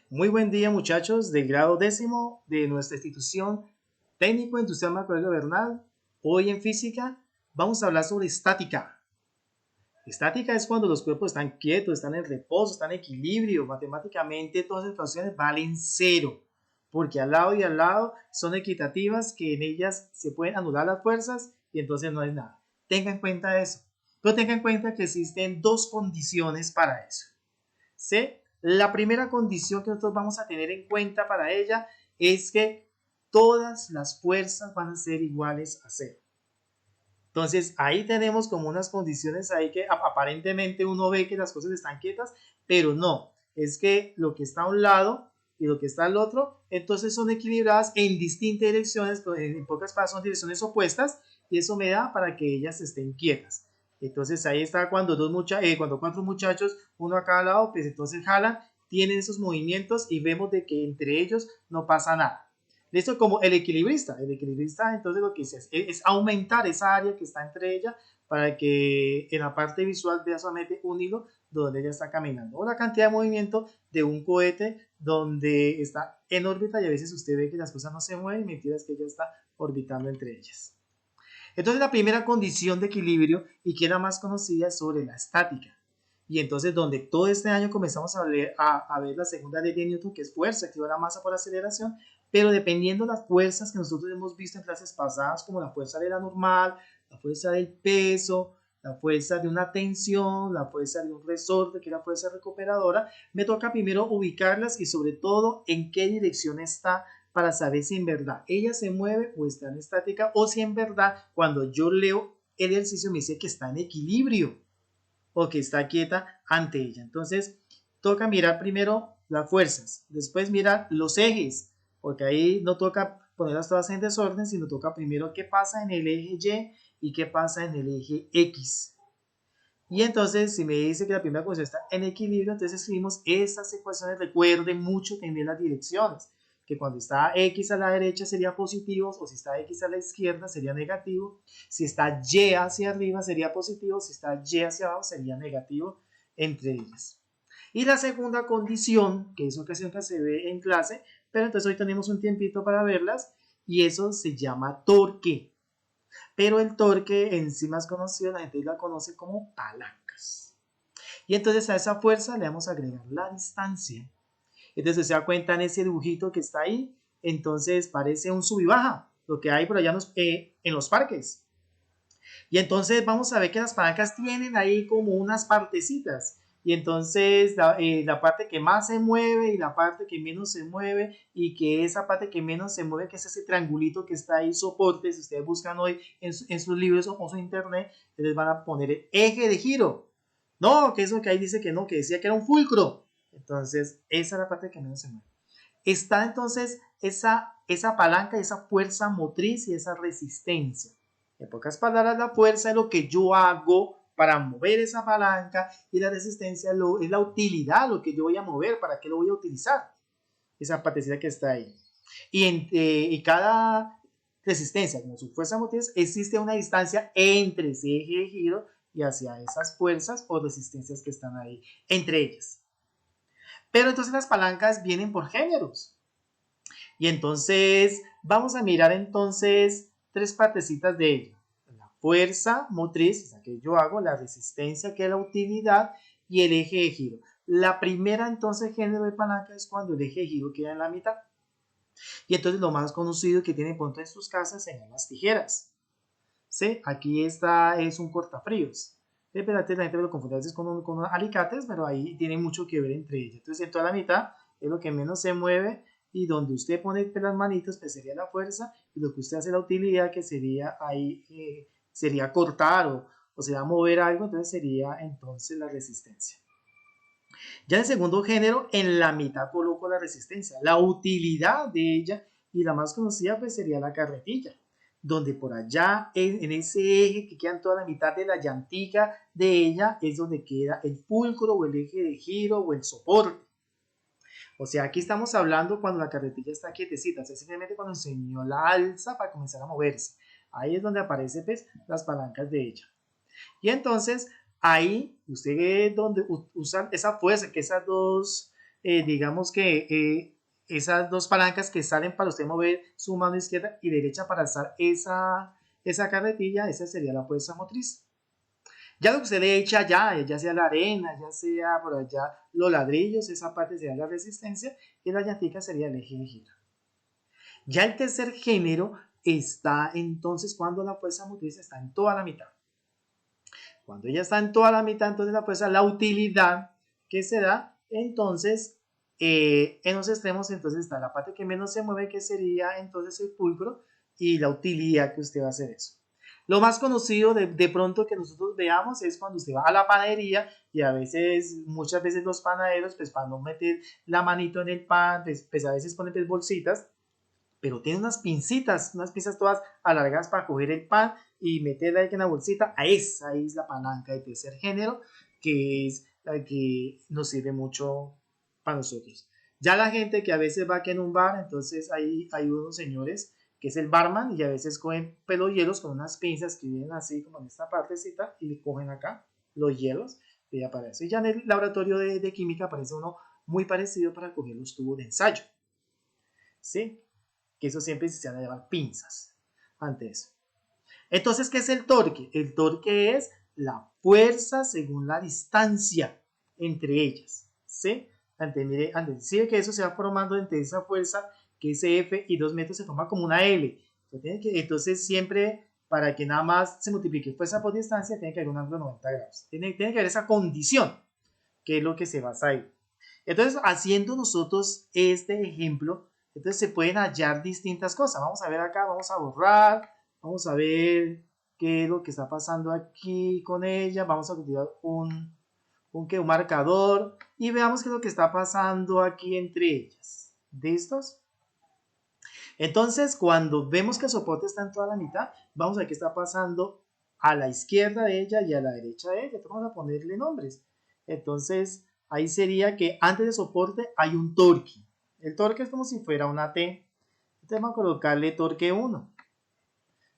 Muy buen día, muchachos del grado décimo de nuestra institución técnico industrial Marco Bernal. Hoy en física vamos a hablar sobre estática. Estática es cuando los cuerpos están quietos, están en reposo, están en equilibrio. Matemáticamente todas las ecuaciones valen cero, porque al lado y al lado son equitativas, que en ellas se pueden anular las fuerzas y entonces no es nada. Tenga en cuenta eso. Pero tenga en cuenta que existen dos condiciones para eso. ¿Sí? La primera condición que nosotros vamos a tener en cuenta para ella es que todas las fuerzas van a ser iguales a cero. Entonces ahí tenemos como unas condiciones ahí que aparentemente uno ve que las cosas están quietas, pero no, es que lo que está a un lado y lo que está al otro, entonces son equilibradas en distintas direcciones, en pocas palabras son direcciones opuestas, y eso me da para que ellas estén quietas. Entonces ahí está cuando cuando cuatro muchachos, uno a cada lado, pues entonces jalan, tienen esos movimientos y vemos de que entre ellos no pasa nada. Listo, como el equilibrista. El equilibrista entonces lo que dice es aumentar esa área que está entre ellas para que en la parte visual vea solamente un hilo donde ella está caminando. O la cantidad de movimiento de un cohete donde está en órbita y a veces usted ve que las cosas no se mueven, mentira es que ella está orbitando entre ellas. Entonces la primera condición de equilibrio y que era más conocida es sobre la estática. Y entonces donde todo este año comenzamos a ver la segunda ley de Newton, que es fuerza, activa la masa por aceleración, pero dependiendo de las fuerzas que nosotros hemos visto en clases pasadas, como la fuerza de la normal, la fuerza del peso, la fuerza de una tensión, la fuerza de un resorte, que es la fuerza recuperadora, me toca primero ubicarlas y sobre todo en qué dirección está para saber si en verdad ella se mueve o está en estática, o si en verdad cuando yo leo el ejercicio me dice que está en equilibrio o que está quieta ante ella. Entonces toca mirar primero las fuerzas, después mirar los ejes, porque ahí no toca ponerlas todas en desorden, sino toca primero qué pasa en el eje Y y qué pasa en el eje X. Y entonces, si me dice que la primera ecuación está en equilibrio, entonces escribimos estas ecuaciones. Recuerden mucho tener las direcciones, que cuando está X a la derecha sería positivo, o si está X a la izquierda sería negativo. Si está Y hacia arriba sería positivo, si está Y hacia abajo sería negativo entre ellas. Y la segunda condición, que es ocasión que se ve en clase, pero entonces hoy tenemos un tiempito para verlas, y eso se llama torque. Pero el torque en sí más conocido, la gente la conoce como palancas. Y entonces a esa fuerza le vamos a agregar la distancia. Entonces se da cuenta en ese dibujito que está ahí, entonces parece un sub y baja, lo que hay por allá en los parques. Y entonces vamos a ver que las palancas tienen ahí como unas partecitas. Y entonces la parte que más se mueve y la parte que menos se mueve, y que esa parte que menos se mueve, que es ese triangulito que está ahí, soporte, si ustedes buscan hoy en sus libros o su internet, les van a poner el eje de giro. No, que eso que ahí dice que no, que decía que era un fulcro. Entonces esa es la parte que menos se mueve. Está entonces esa palanca, esa fuerza motriz y esa resistencia. En pocas palabras, la fuerza es lo que yo hago para mover esa palanca, y la resistencia es la utilidad, lo que yo voy a mover, para qué lo voy a utilizar, esa partecita que está ahí. Y cada resistencia, como su fuerza motriz, existe una distancia entre ese eje de giro y hacia esas fuerzas o resistencias que están ahí, entre ellas. Pero entonces las palancas vienen por géneros. Y entonces vamos a mirar entonces tres partecitas de ello. La fuerza motriz, esa que yo hago, la resistencia, que es la utilidad, y el eje de giro. La primera entonces género de palanca es cuando el eje de giro queda en la mitad. Y entonces lo más conocido que tienen pronto en sus casas serían las tijeras. ¿Sí? Aquí esta es un cortafríos. Pero la gente lo confunde a veces con alicates, pero ahí tiene mucho que ver entre ellas. Entonces en toda la mitad es lo que menos se mueve, y donde usted pone las manitos pues sería la fuerza, y lo que usted hace la utilidad, que sería ahí, sería cortar o sería mover algo, entonces sería entonces la resistencia. Ya en el segundo género, en la mitad coloco la resistencia, la utilidad de ella, y la más conocida pues sería la carretilla, donde por allá en ese eje que queda en toda la mitad de la llantica de ella es donde queda el fulcro o el eje de giro o el soporte. O sea, aquí estamos hablando cuando la carretilla está quietecita, o sea, simplemente cuando el señor la alza para comenzar a moverse. Ahí es donde aparecen pues, las palancas de ella. Y entonces ahí usted ve donde usan esa fuerza, que esas dos digamos que esas dos palancas que salen para usted mover su mano izquierda y derecha para alzar esa carretilla, esa sería la fuerza motriz. Ya lo que usted le echa allá, ya sea la arena, ya sea por allá los ladrillos, esa parte sería la resistencia y la llantica sería el eje de gira. Ya el tercer género está entonces cuando la fuerza motriz está en toda la mitad. Cuando ella está en toda la mitad, entonces la fuerza, la utilidad que se da, entonces en los extremos, entonces está la parte que menos se mueve, que sería entonces el pulcro, y la utilidad que usted va a hacer eso. Lo más conocido de pronto que nosotros veamos es cuando usted va a la panadería y a veces, muchas veces los panaderos, pues para no meter la manito en el pan, pues a veces ponen pues bolsitas, pero tiene unas pinzas todas alargadas para coger el pan y meterla ahí en la bolsita. A esa es la palanca de tercer género, que es la que nos sirve mucho para nosotros. Ya la gente que a veces va aquí en un bar, entonces hay unos señores que es el barman y a veces cogen los hielos con unas pinzas que vienen así como en esta partecita y le cogen acá los hielos y aparece. Y ya en el laboratorio de química aparece uno muy parecido para coger los tubos de ensayo. ¿Sí? Que eso siempre se van a llamar pinzas ante eso. Entonces, ¿qué es el torque? El torque es la fuerza según la distancia entre ellas, ¿sí? Mire, decir que eso se va formando entre esa fuerza, que ese F y 2 metros se forma como una L. Entonces, siempre, para que nada más se multiplique fuerza por distancia, tiene que haber un ángulo de 90 grados. Tiene que haber esa condición, que es lo que se basa ahí. Entonces, haciendo nosotros este ejemplo, entonces se pueden hallar distintas cosas. Vamos a ver acá, vamos a borrar, vamos a ver qué es lo que está pasando aquí con ella. Vamos a utilizar un marcador y veamos qué es lo que está pasando aquí entre ellas. ¿Listos? Entonces, cuando vemos que el soporte está en toda la mitad, vamos a ver qué está pasando a la izquierda de ella y a la derecha de ella. Entonces, vamos a ponerle nombres. Entonces, ahí sería que antes del soporte hay un torque. El torque es como si fuera una T. Entonces vamos a colocarle torque 1.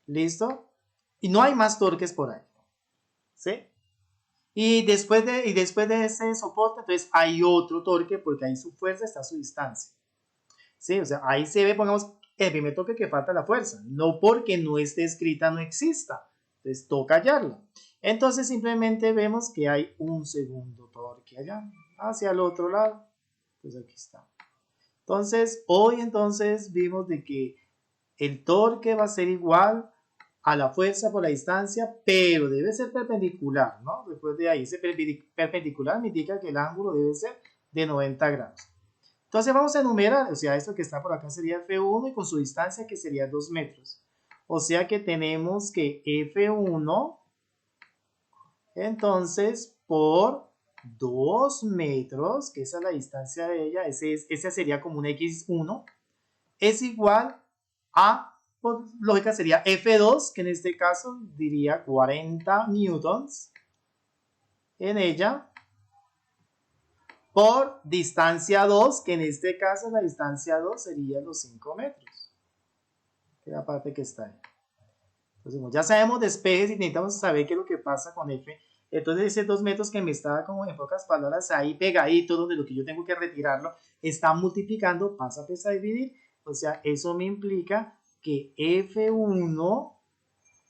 ¿Listo? Y no hay más torques por ahí. ¿Sí? Y después de ese soporte, entonces hay otro torque porque ahí su fuerza está a su distancia. ¿Sí? O sea, ahí se ve, pongamos, el primer torque que falta la fuerza. No porque no esté escrita, no exista. Entonces toca hallarla. Entonces simplemente vemos que hay un segundo torque allá, hacia el otro lado. Entonces aquí está. Entonces, hoy entonces vimos de que el torque va a ser igual a la fuerza por la distancia, pero debe ser perpendicular, ¿no? Después de ahí, ese perpendicular me indica que el ángulo debe ser de 90 grados. Entonces vamos a enumerar, o sea, esto que está por acá sería F1 y con su distancia que sería 2 metros. O sea que tenemos que F1, entonces, por 2 metros, que esa es la distancia de ella, ese sería como un X1, es igual a, por lógica sería F2, que en este caso diría 40 newtons en ella, por distancia 2, que en este caso la distancia 2 sería los 5 metros, que es la parte que está ahí. Entonces, ya sabemos despejes y necesitamos saber qué es lo que pasa con F. Entonces, ese 2 metros que me está como en pocas palabras ahí pegadito, donde lo que yo tengo que retirarlo, está multiplicando, pasa pues a dividir. O sea, eso me implica que F1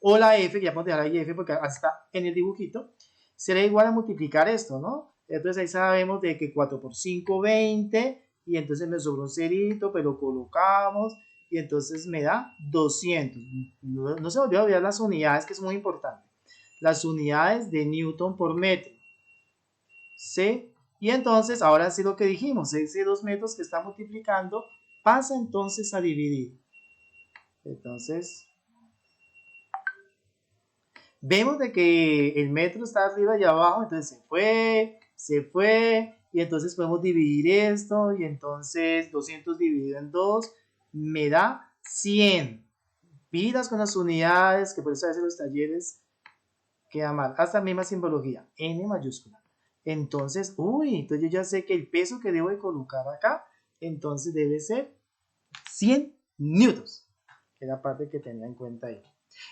o la F, que ya podemos dejar ahí F porque hasta en el dibujito, será igual a multiplicar esto, ¿no? Entonces ahí sabemos de que 4 por 5, 20, y entonces me sobró un cerito, pero lo colocamos, y entonces me da 200. No se olvide olvidar las unidades, que es muy importante. Las unidades de Newton por metro. ¿Sí? Y entonces, ahora sí lo que dijimos, ese 2 metros que está multiplicando, pasa entonces a dividir. Entonces, vemos de que el metro está arriba y abajo, entonces se fue, y entonces podemos dividir esto, y entonces 200 dividido en 2 me da 100. Pilas con las unidades, que por eso a veces los talleres queda mal. Hasta la misma simbología, N mayúscula. Entonces, entonces yo ya sé que el peso que debo de colocar acá, entonces debe ser 100 newtons, que es la parte que tenía en cuenta ahí.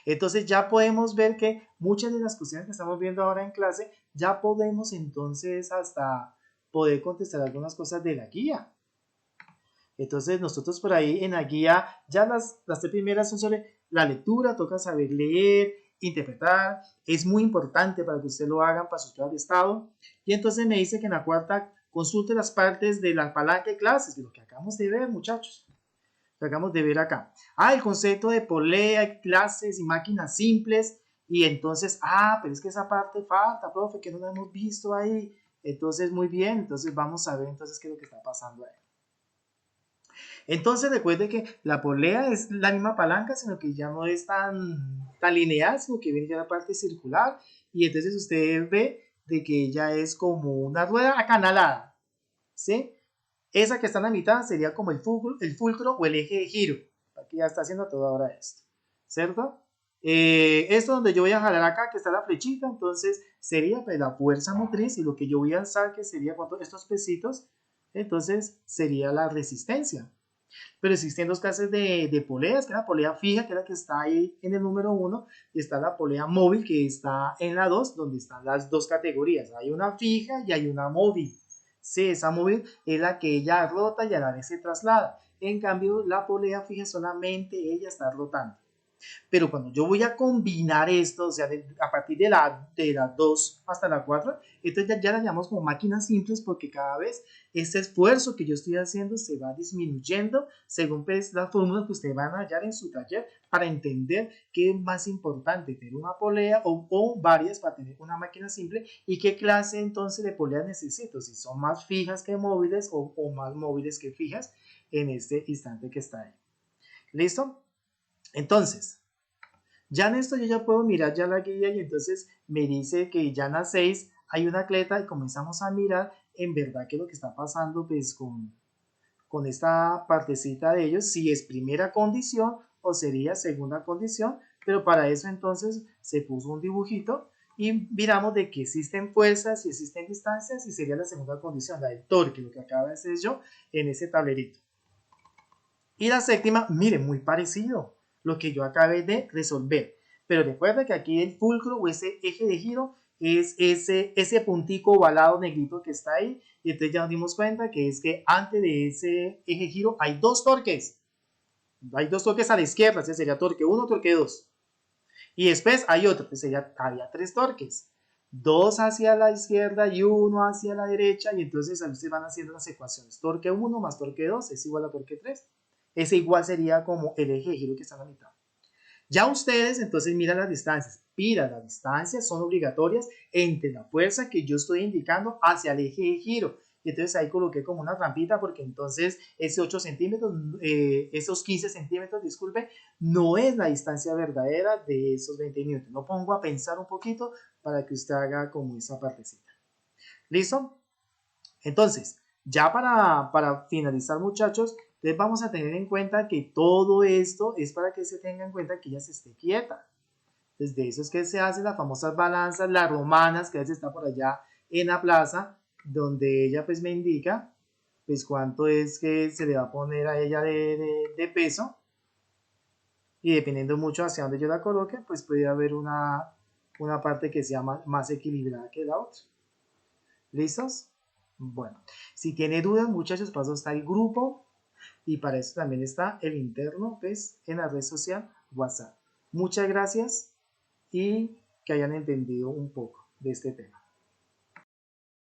Entonces ya podemos ver que muchas de las cuestiones que estamos viendo ahora en clase, ya podemos entonces hasta poder contestar algunas cosas de la guía. Entonces nosotros por ahí en la guía, ya las tres primeras son sobre la lectura, toca saber leer, interpretar, es muy importante para que usted lo hagan para sus pruebas de estado. Y entonces me dice que en la cuarta consulte las partes de la palanca de clases, de lo que acabamos de ver, muchachos. Lo que acabamos de ver acá. El concepto de polea, clases y máquinas simples. Y entonces, pero es que esa parte falta, profe, que no la hemos visto ahí. Entonces, muy bien, entonces vamos a ver entonces qué es lo que está pasando ahí. Entonces recuerde que la polea es la misma palanca, sino que ya no es tan lineal, sino que viene ya la parte circular. Y entonces usted ve de que ella es como una rueda acanalada, ¿sí? Esa que está en la mitad sería como el fulcro o el eje de giro. Aquí ya está haciendo todo ahora esto, ¿cierto? Esto donde yo voy a jalar acá, que está la flechita, entonces sería pues, la fuerza motriz y lo que yo voy a alzar, que sería estos pesitos, entonces sería la resistencia. Pero existen dos clases de poleas, que es la polea fija, que es la que está ahí en el número 1, y está la polea móvil, que está en la 2, donde están las dos categorías. Hay una fija y hay una móvil. Sí, esa móvil es la que ella rota y a la vez se traslada. En cambio, la polea fija solamente ella está rotando. Pero cuando yo voy a combinar esto, o sea, a partir de la 2 hasta la 4, entonces ya la llamamos como máquinas simples porque cada vez este esfuerzo que yo estoy haciendo se va disminuyendo según pues, las fórmulas que ustedes van a hallar en su taller para entender qué es más importante, tener una polea o varias para tener una máquina simple y qué clase entonces de poleas necesito, si son más fijas que móviles o más móviles que fijas en este instante que está ahí. ¿Listo? Entonces, ya en esto yo ya puedo mirar ya la guía y entonces me dice que ya en las 6 hay una atleta y comenzamos a mirar en verdad qué es lo que está pasando pues con esta partecita de ellos, si es primera condición o sería segunda condición, pero para eso entonces se puso un dibujito y miramos de que existen fuerzas y existen distancias y sería la segunda condición, la del torque, lo que acaba de hacer yo en ese tablerito. Y la séptima, miren, muy parecido lo que yo acabé de resolver. Pero recuerda que aquí el fulcro o ese eje de giro es ese puntico ovalado negrito que está ahí. Y entonces ya nos dimos cuenta que es que antes de ese eje de giro hay dos torques. Hay dos torques a la izquierda, ese sería torque 1, torque 2. Y después hay otro, que había tres torques. Dos hacia la izquierda y uno hacia la derecha. Y entonces ustedes van haciendo las ecuaciones. Torque 1 más torque 2 es igual a torque 3. Ese igual sería como el eje de giro que está en la mitad. Ya ustedes entonces miran las distancias. Mira, las distancias son obligatorias entre la fuerza que yo estoy indicando hacia el eje de giro. Y entonces ahí coloqué como una trampita porque entonces ese 8 centímetros, esos 15 centímetros, disculpe, no es la distancia verdadera de esos 20 minutos. Lo pongo a pensar un poquito para que usted haga como esa partecita. ¿Listo? Entonces, ya para finalizar, muchachos, entonces vamos a tener en cuenta que todo esto es para que se tenga en cuenta que ella se esté quieta. Desde eso es que se hacen las famosas balanzas, las romanas, que a veces está por allá en la plaza, donde ella pues me indica pues cuánto es que se le va a poner a ella de peso. Y dependiendo mucho hacia dónde yo la coloque, pues puede haber una parte que sea más equilibrada que la otra. ¿Listos? Bueno, si tiene dudas, muchachos, paso está el grupo y para eso también está el interno, pues, en la red social WhatsApp. Muchas gracias y que hayan entendido un poco de este tema.